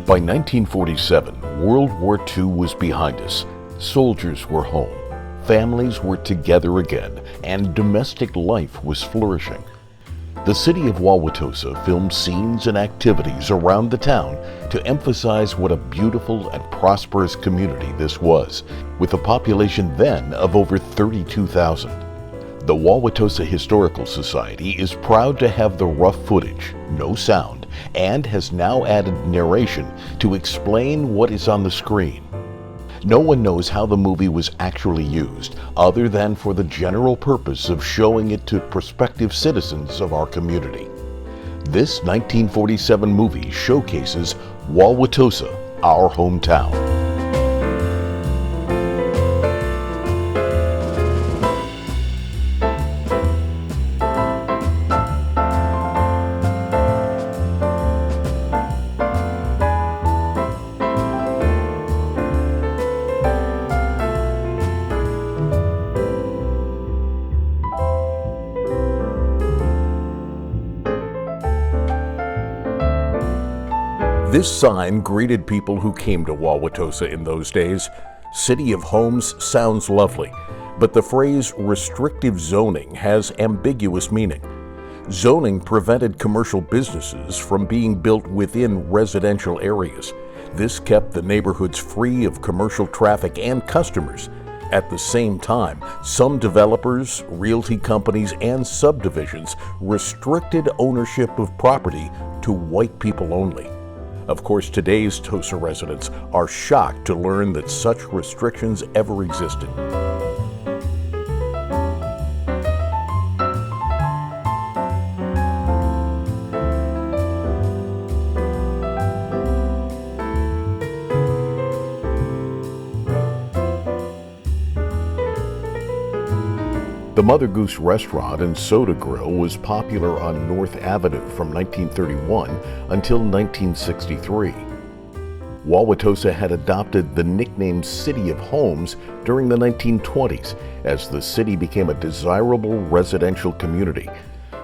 By 1947, World War II was behind us. Soldiers were home, families were together again, and domestic life was flourishing. The city of Wauwatosa filmed scenes and activities around the town to emphasize what a beautiful and prosperous community this was, with a population then of over 32,000. The Wauwatosa Historical Society is proud to have the rough footage, no sound, and has now added narration to explain what is on the screen. No one knows how the movie was actually used, other than for the general purpose of showing it to prospective citizens of our community. This 1947 movie showcases Wauwatosa, our hometown. This sign greeted people who came to Wauwatosa in those days. City of Homes sounds lovely, but the phrase restrictive zoning has ambiguous meaning. Zoning prevented commercial businesses from being built within residential areas. This kept the neighborhoods free of commercial traffic and customers. At the same time, some developers, realty companies, and subdivisions restricted ownership of property to white people only. Of course, today's Tosa residents are shocked to learn that such restrictions ever existed. The Mother Goose Restaurant and Soda Grill was popular on North Avenue from 1931 until 1963. Wauwatosa had adopted the nickname City of Homes during the 1920s as the city became a desirable residential community.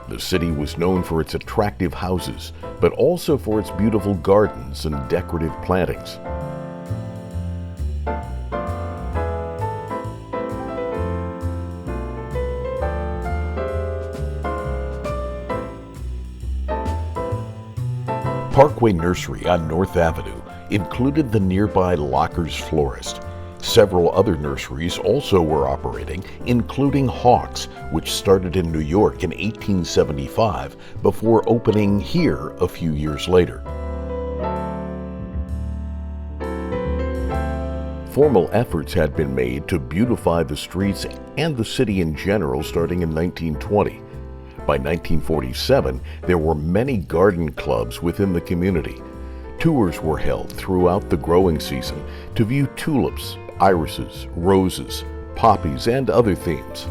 The city was known for its attractive houses, but also for its beautiful gardens and decorative plantings. Parkway Nursery on North Avenue included the nearby Lockers Florist. Several other nurseries also were operating, including Hawks, which started in New York in 1875 before opening here a few years later. Formal efforts had been made to beautify the streets and the city in general starting in 1920. By 1947, there were many garden clubs within the community. Tours were held throughout the growing season to view tulips, irises, roses, poppies, and other themes.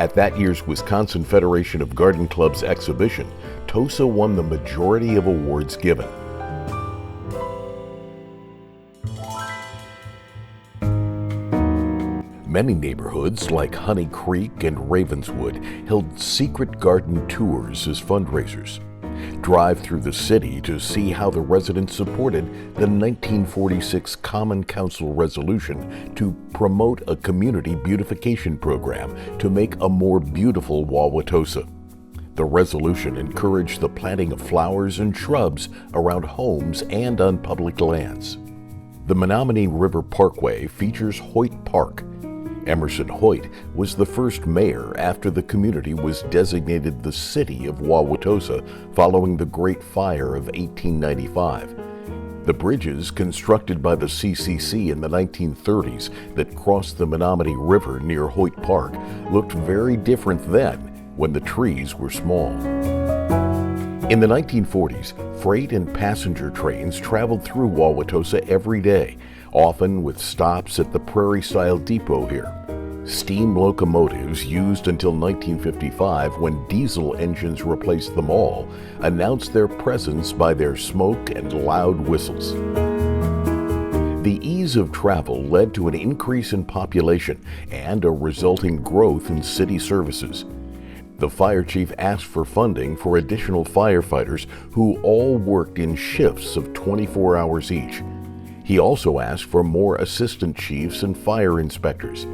At that year's Wisconsin Federation of Garden Clubs exhibition, Tosa won the majority of awards given. Many neighborhoods like Honey Creek and Ravenswood held secret garden tours as fundraisers. Drive through the city to see how the residents supported the 1946 Common Council resolution to promote a community beautification program to make a more beautiful Wauwatosa. The resolution encouraged the planting of flowers and shrubs around homes and on public lands. The Menominee River Parkway features Hoyt Park. Emerson Hoyt was the first mayor after the community was designated the City of Wauwatosa following the Great Fire of 1895. The bridges constructed by the CCC in the 1930s that crossed the Menominee River near Hoyt Park looked very different then when the trees were small. In the 1940s, freight and passenger trains traveled through Wauwatosa every day, often with stops at the Prairie-style depot here. Steam locomotives used until 1955, when diesel engines replaced them all, announced their presence by their smoke and loud whistles. The ease of travel led to an increase in population and a resulting growth in city services. The fire chief asked for funding for additional firefighters who all worked in shifts of 24 hours each. He also asked for more assistant chiefs and fire inspectors.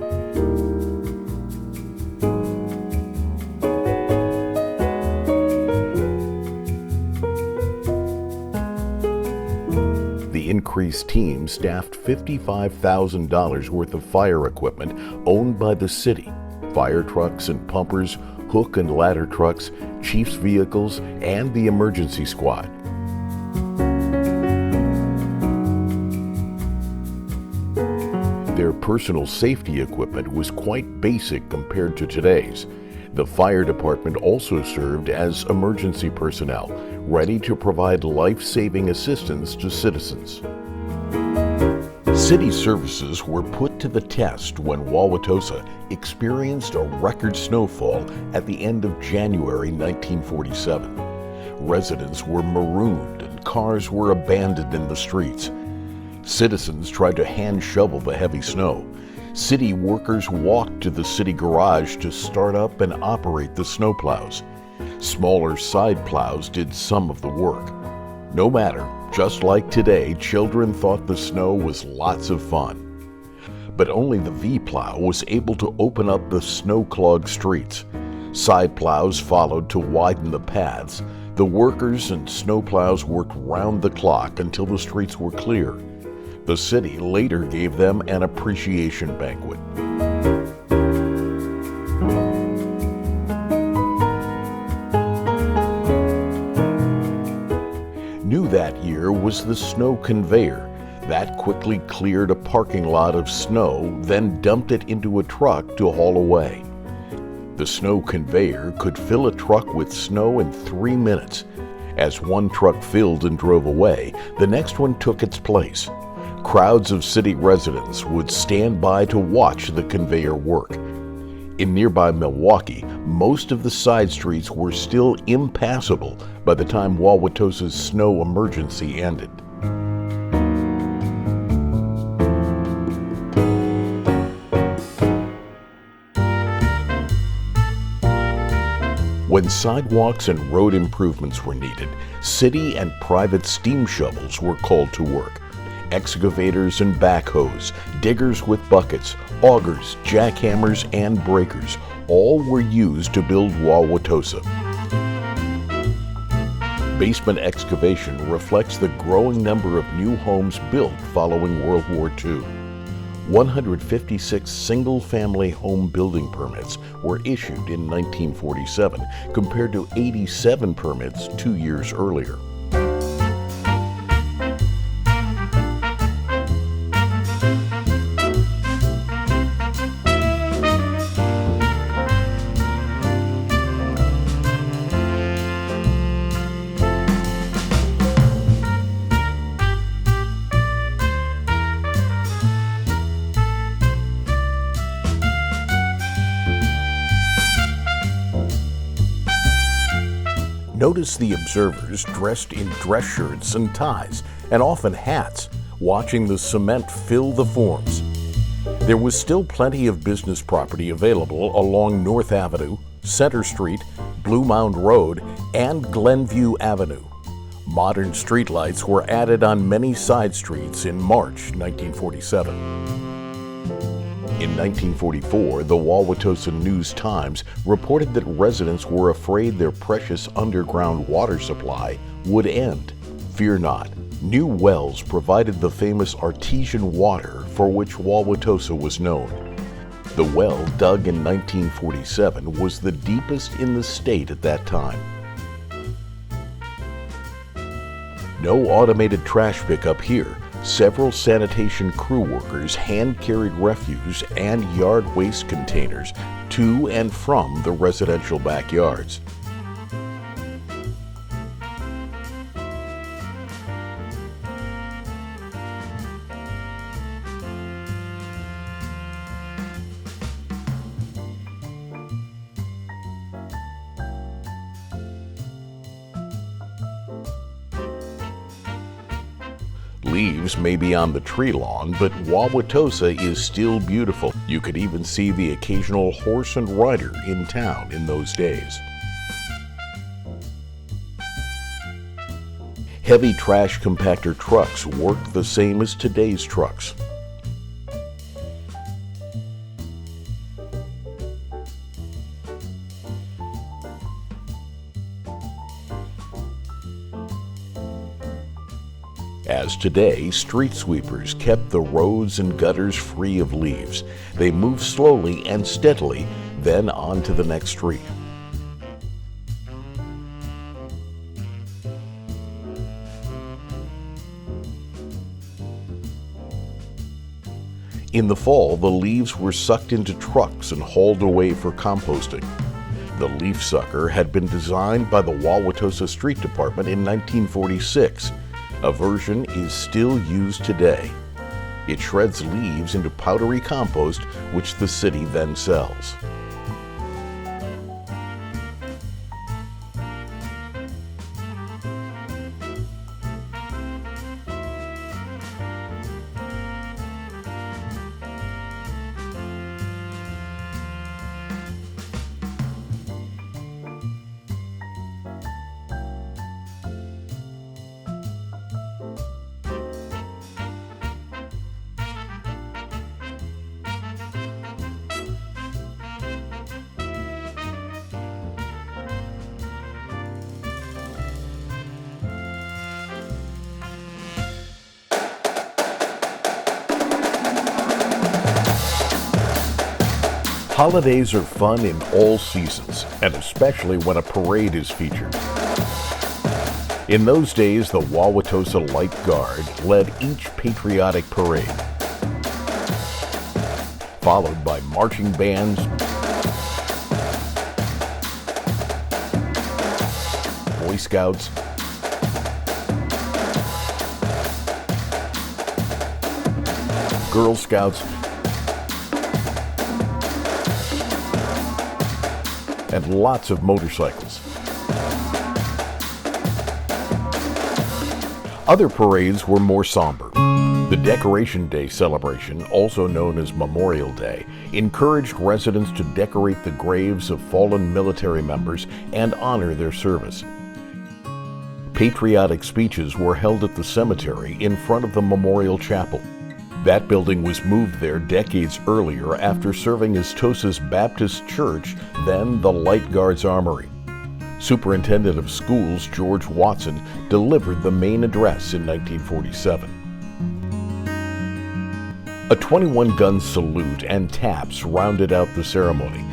The increased team staffed $55,000 worth of fire equipment owned by the city: fire trucks and pumpers, hook and ladder trucks, chief's vehicles, and the emergency squad. Their personal safety equipment was quite basic compared to today's. The fire department also served as emergency personnel, ready to provide life-saving assistance to citizens. City services were put to the test when Wauwatosa experienced a record snowfall at the end of January 1947. Residents were marooned and cars were abandoned in the streets. Citizens tried to hand shovel the heavy snow. City workers walked to the city garage to start up and operate the snowplows. Smaller side plows did some of the work. No matter, just like today, children thought the snow was lots of fun. But only the V-plow was able to open up the snow-clogged streets. Side plows followed to widen the paths. The workers and snowplows worked round the clock until the streets were clear. The city later gave them an appreciation banquet. New that year was the snow conveyor. That quickly cleared a parking lot of snow, then dumped it into a truck to haul away. The snow conveyor could fill a truck with snow in 3 minutes. As one truck filled and drove away, the next one took its place. Crowds of city residents would stand by to watch the conveyor work. In nearby Milwaukee, most of the side streets were still impassable by the time Wauwatosa's snow emergency ended. When sidewalks and road improvements were needed, city and private steam shovels were called to work. Excavators and backhoes, diggers with buckets, augers, jackhammers, and breakers all were used to build Wauwatosa. Basement excavation reflects the growing number of new homes built following World War II. 156 single-family home building permits were issued in 1947 compared to 87 permits 2 years earlier. Notice the observers dressed in dress shirts and ties, and often hats, watching the cement fill the forms. There was still plenty of business property available along North Avenue, Center Street, Blue Mound Road, and Glenview Avenue. Modern streetlights were added on many side streets in March 1947. In 1944, the Wauwatosa News-Times reported that residents were afraid their precious underground water supply would end. Fear not. New wells provided the famous artesian water for which Wauwatosa was known. The well, dug in 1947, was the deepest in the state at that time. No automated trash pickup here. Several sanitation crew workers hand-carried refuse and yard waste containers to and from the residential backyards. Leaves may be on the tree lawn, but Wauwatosa is still beautiful. You could even see the occasional horse and rider in town in those days. Heavy trash compactor trucks worked the same as today's trucks. As today, street sweepers kept the roads and gutters free of leaves. They moved slowly and steadily, then on to the next street. In the fall, the leaves were sucked into trucks and hauled away for composting. The leaf sucker had been designed by the Wauwatosa Street Department in 1946. A version is still used today. It shreds leaves into powdery compost, which the city then sells. Holidays are fun in all seasons, and especially when a parade is featured. In those days, the Wauwatosa Light Guard led each patriotic parade, followed by marching bands, Boy Scouts, Girl Scouts, and lots of motorcycles. Other parades were more somber. The Decoration Day celebration, also known as Memorial Day, encouraged residents to decorate the graves of fallen military members and honor their service. Patriotic speeches were held at the cemetery in front of the Memorial Chapel. That building was moved there decades earlier after serving as Tosa's Baptist Church, then the Light Guard's Armory. Superintendent of Schools George Watson delivered the main address in 1947. A 21-gun salute and taps rounded out the ceremony.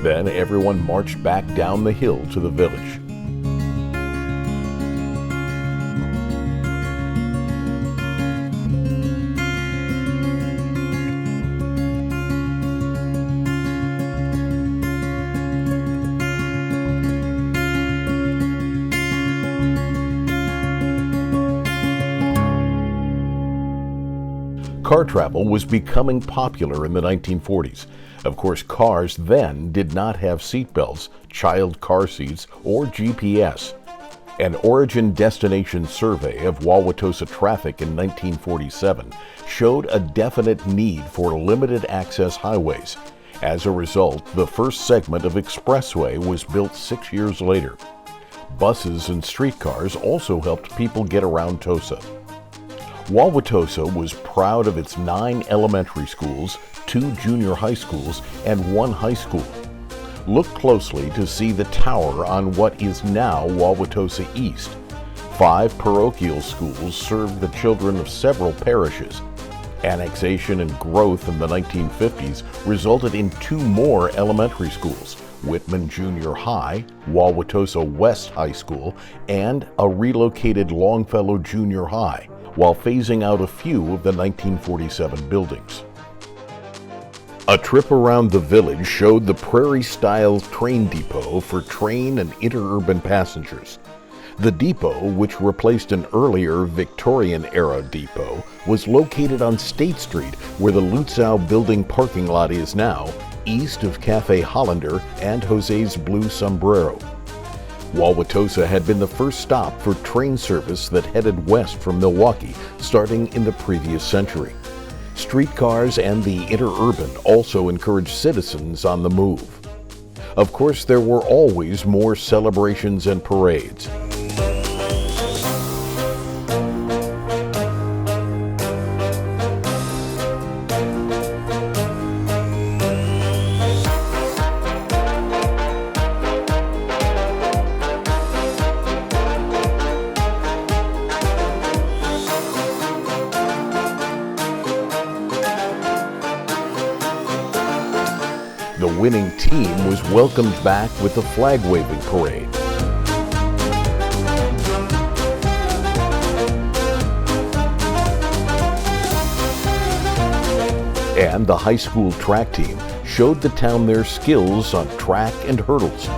Then everyone marched back down the hill to the village. Car travel was becoming popular in the 1940s. Of course, cars then did not have seatbelts, child car seats, or GPS. An origin-destination survey of Wauwatosa traffic in 1947 showed a definite need for limited-access highways. As a result, the first segment of expressway was built 6 years later. Buses and streetcars also helped people get around Tosa. Wauwatosa was proud of its 9 elementary schools, 2 junior high schools, and 1 high school. Look closely to see the tower on what is now Wauwatosa East. 5 parochial schools served the children of several parishes. Annexation and growth in the 1950s resulted in 2 more elementary schools, Whitman Junior High, Wauwatosa West High School, and a relocated Longfellow Junior High, while phasing out a few of the 1947 buildings. A trip around the village showed the prairie-style train depot for train and interurban passengers. The depot, which replaced an earlier Victorian-era depot, was located on State Street, where the Lutzow building parking lot is now, east of Cafe Hollander and Jose's Blue Sombrero. Wauwatosa had been the first stop for train service that headed west from Milwaukee, starting in the previous century. Streetcars and the interurban also encouraged citizens on the move. Of course, there were always more celebrations and parades. The winning team was welcomed back with the flag-waving parade. And the high school track team showed the town their skills on track and hurdles.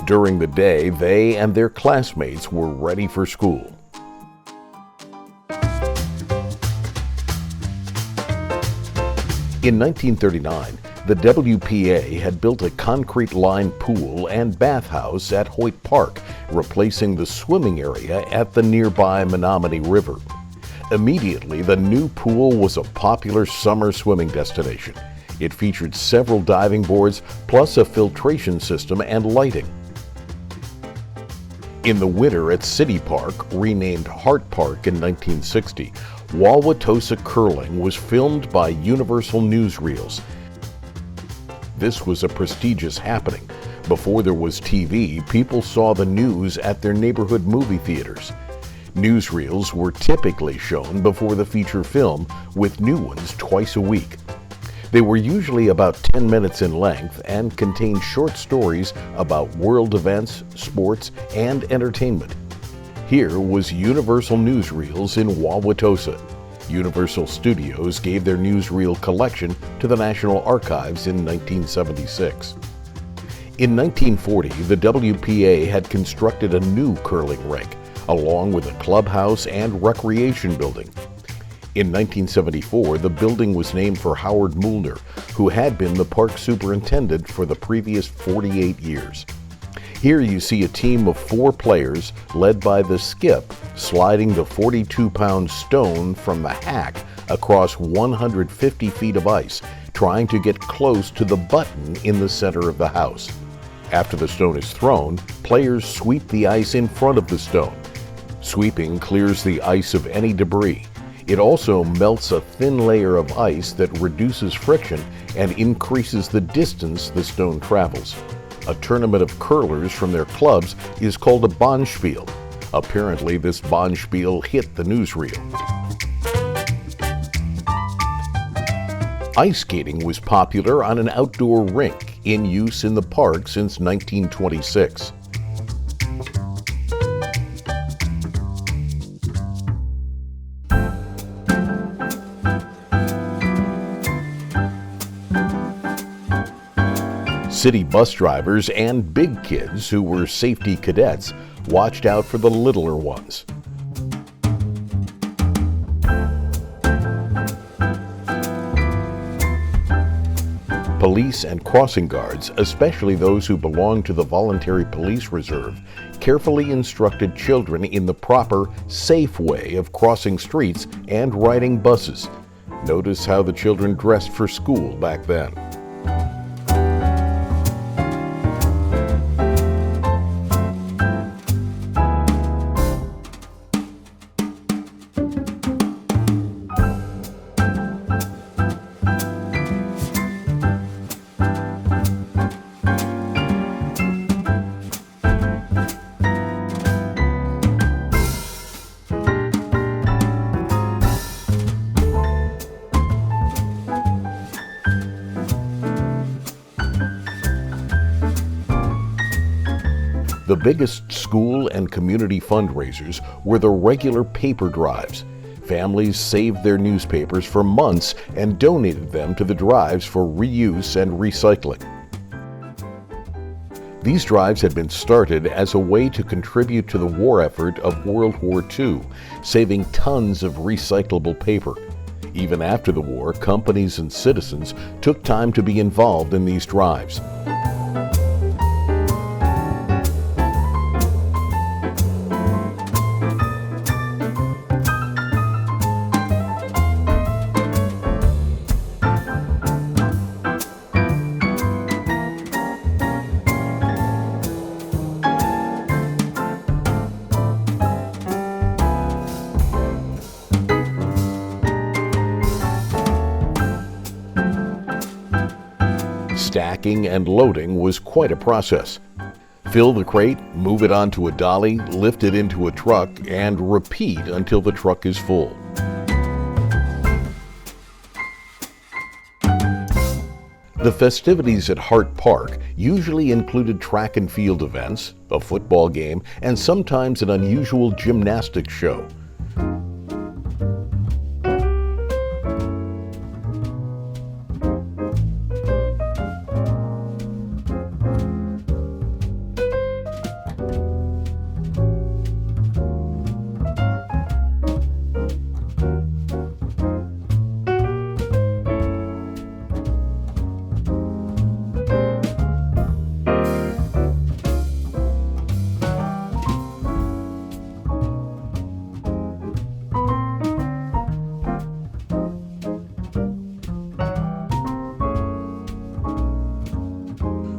During the day, they and their classmates were ready for school. In 1939, the WPA had built a concrete-lined pool and bathhouse at Hoyt Park, replacing the swimming area at the nearby Menominee River. Immediately, the new pool was a popular summer swimming destination. It featured several diving boards, plus a filtration system and lighting. In the winter at City Park, renamed Hart Park in 1960, Wauwatosa curling was filmed by Universal Newsreels. This was a prestigious happening. Before there was TV, people saw the news at their neighborhood movie theaters. Newsreels were typically shown before the feature film, with new ones twice a week. They were usually about 10 minutes in length and contained short stories about world events, sports, and entertainment. Here was Universal Newsreels in Wauwatosa. Universal Studios gave their newsreel collection to the National Archives in 1976. In 1940, the WPA had constructed a new curling rink, along with a clubhouse and recreation building. In 1974, the building was named for Howard Muellner, who had been the park superintendent for the previous 48 years. Here you see a team of 4 players, led by the skip, sliding the 42-pound stone from the hack across 150 feet of ice, trying to get close to the button in the center of the house. After the stone is thrown, players sweep the ice in front of the stone. Sweeping clears the ice of any debris. It also melts a thin layer of ice that reduces friction and increases the distance the stone travels. A tournament of curlers from their clubs is called a bonspiel. Apparently, this bonspiel hit the newsreel. Ice skating was popular on an outdoor rink in use in the park since 1926. City bus drivers and big kids who were safety cadets watched out for the littler ones. Police and crossing guards, especially those who belonged to the Voluntary Police Reserve, carefully instructed children in the proper, safe way of crossing streets and riding buses. Notice how the children dressed for school back then. The biggest school and community fundraisers were the regular paper drives. Families saved their newspapers for months and donated them to the drives for reuse and recycling. These drives had been started as a way to contribute to the war effort of World War II, saving tons of recyclable paper. Even after the war, companies and citizens took time to be involved in these drives. Stacking and loading was quite a process. Fill the crate, move it onto a dolly, lift it into a truck, and repeat until the truck is full. The festivities at Hart Park usually included track and field events, a football game, and sometimes an unusual gymnastics show.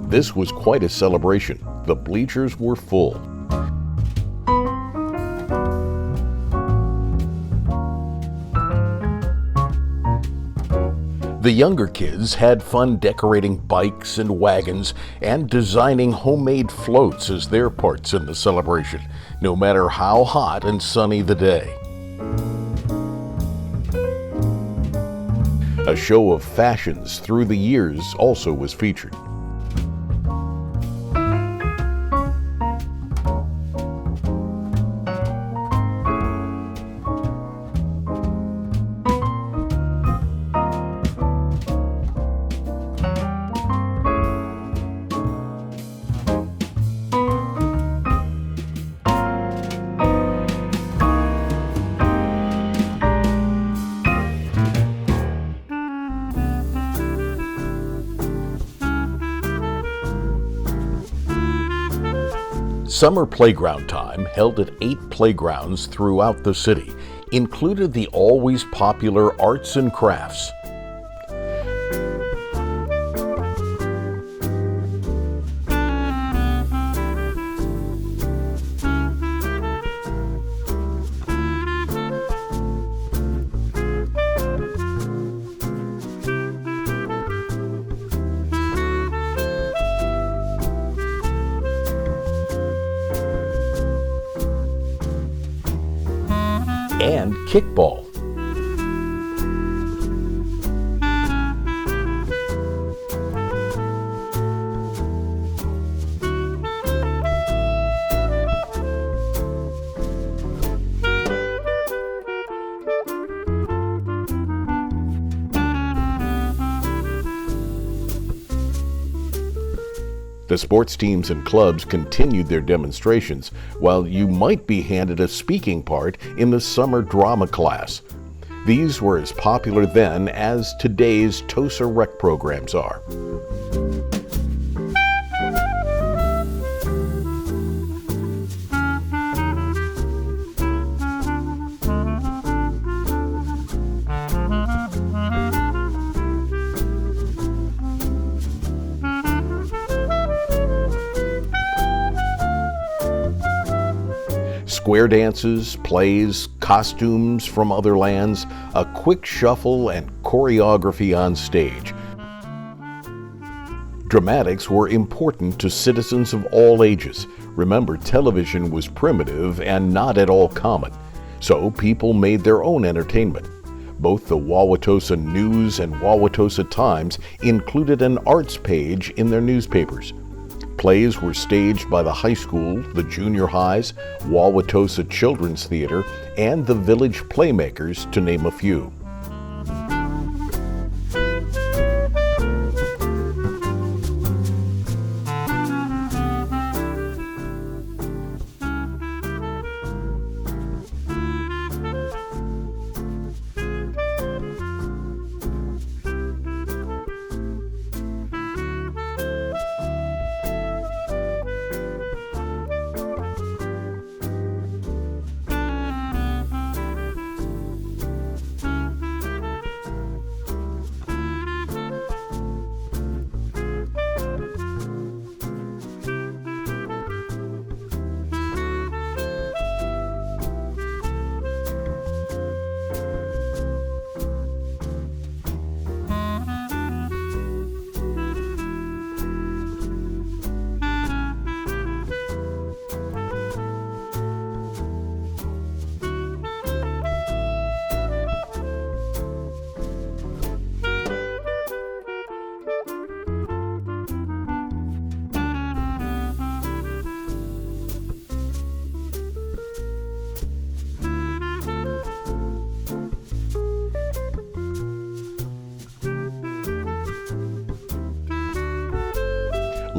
This was quite a celebration. The bleachers were full. The younger kids had fun decorating bikes and wagons and designing homemade floats as their parts in the celebration, no matter how hot and sunny the day. A show of fashions through the years also was featured. Summer playground time, held at 8 playgrounds throughout the city, included the always popular arts and crafts. And kickball. The sports teams and clubs continued their demonstrations, while you might be handed a speaking part in the summer drama class. These were as popular then as today's Tosa Rec programs are. Square dances, plays, costumes from other lands, a quick shuffle, and choreography on stage. Dramatics were important to citizens of all ages. Remember, television was primitive and not at all common, so people made their own entertainment. Both the Wauwatosa News and Wauwatosa Times included an arts page in their newspapers. Plays were staged by the high school, the junior highs, Wauwatosa Children's Theater, and the Village Playmakers, to name a few.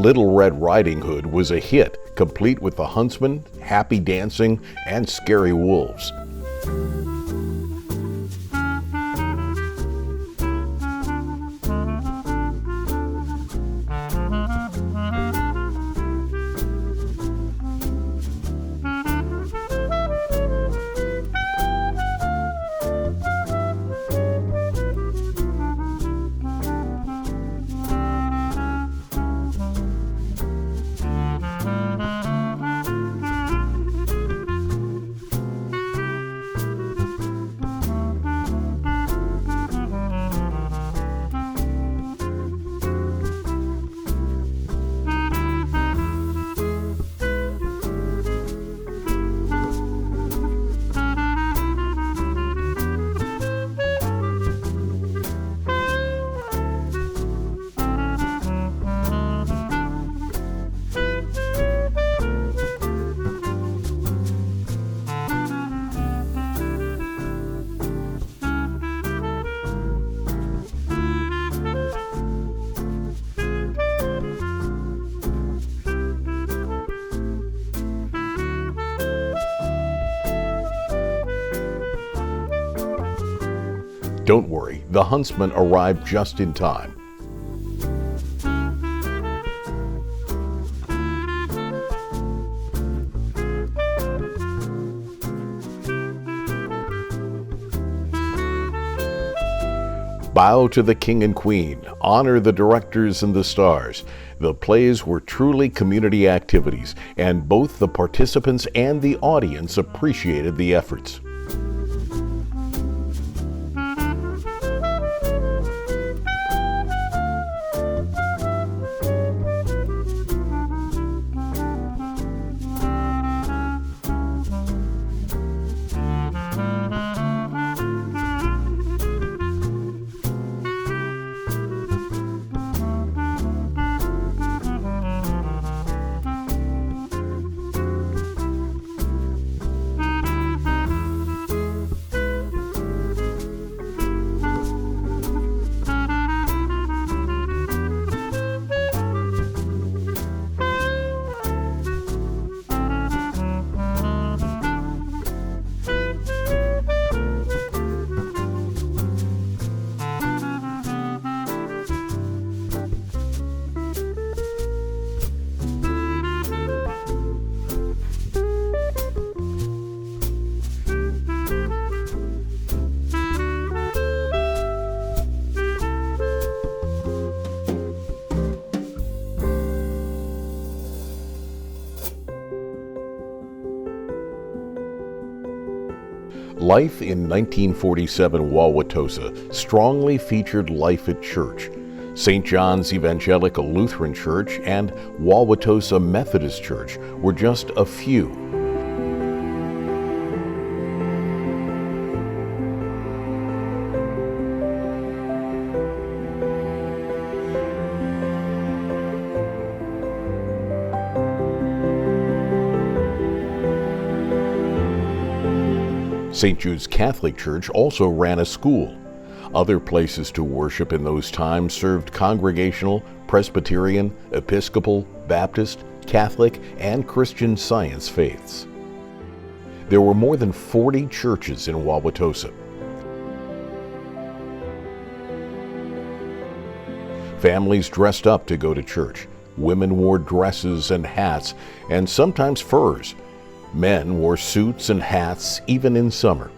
Little Red Riding Hood was a hit, complete with the huntsman, happy dancing, and scary wolves. Don't worry, the huntsman arrived just in time. Bow to the king and queen, honor the directors and the stars. The plays were truly community activities, and both the participants and the audience appreciated the efforts. Life in 1947 Wauwatosa strongly featured life at church. St. John's Evangelical Lutheran Church and Wauwatosa Methodist Church were just a few. St. Jude's Catholic Church also ran a school. Other places to worship in those times served Congregational, Presbyterian, Episcopal, Baptist, Catholic, and Christian Science faiths. There were more than 40 churches in Wauwatosa. Families dressed up to go to church. Women wore dresses and hats, and sometimes furs. Men wore suits and hats, even in summer.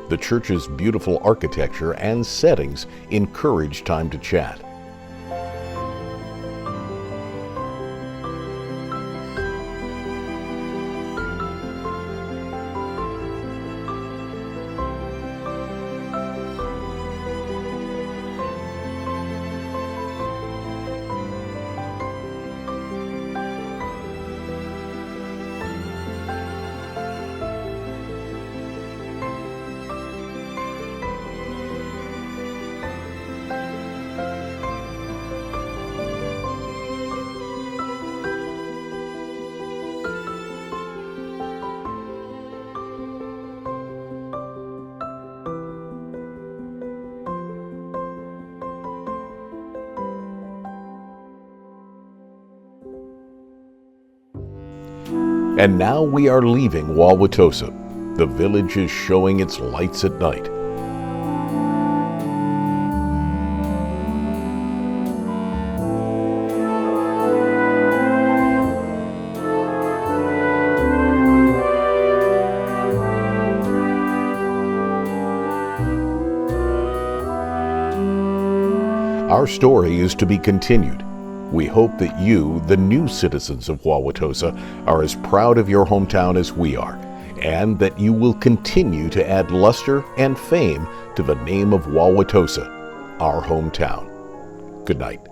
The church's beautiful architecture and settings encourage time to chat. And now we are leaving Wauwatosa. The village is showing its lights at night. Our story is to be continued. We hope that you, the new citizens of Wauwatosa, are as proud of your hometown as we are, and that you will continue to add luster and fame to the name of Wauwatosa, our hometown. Good night.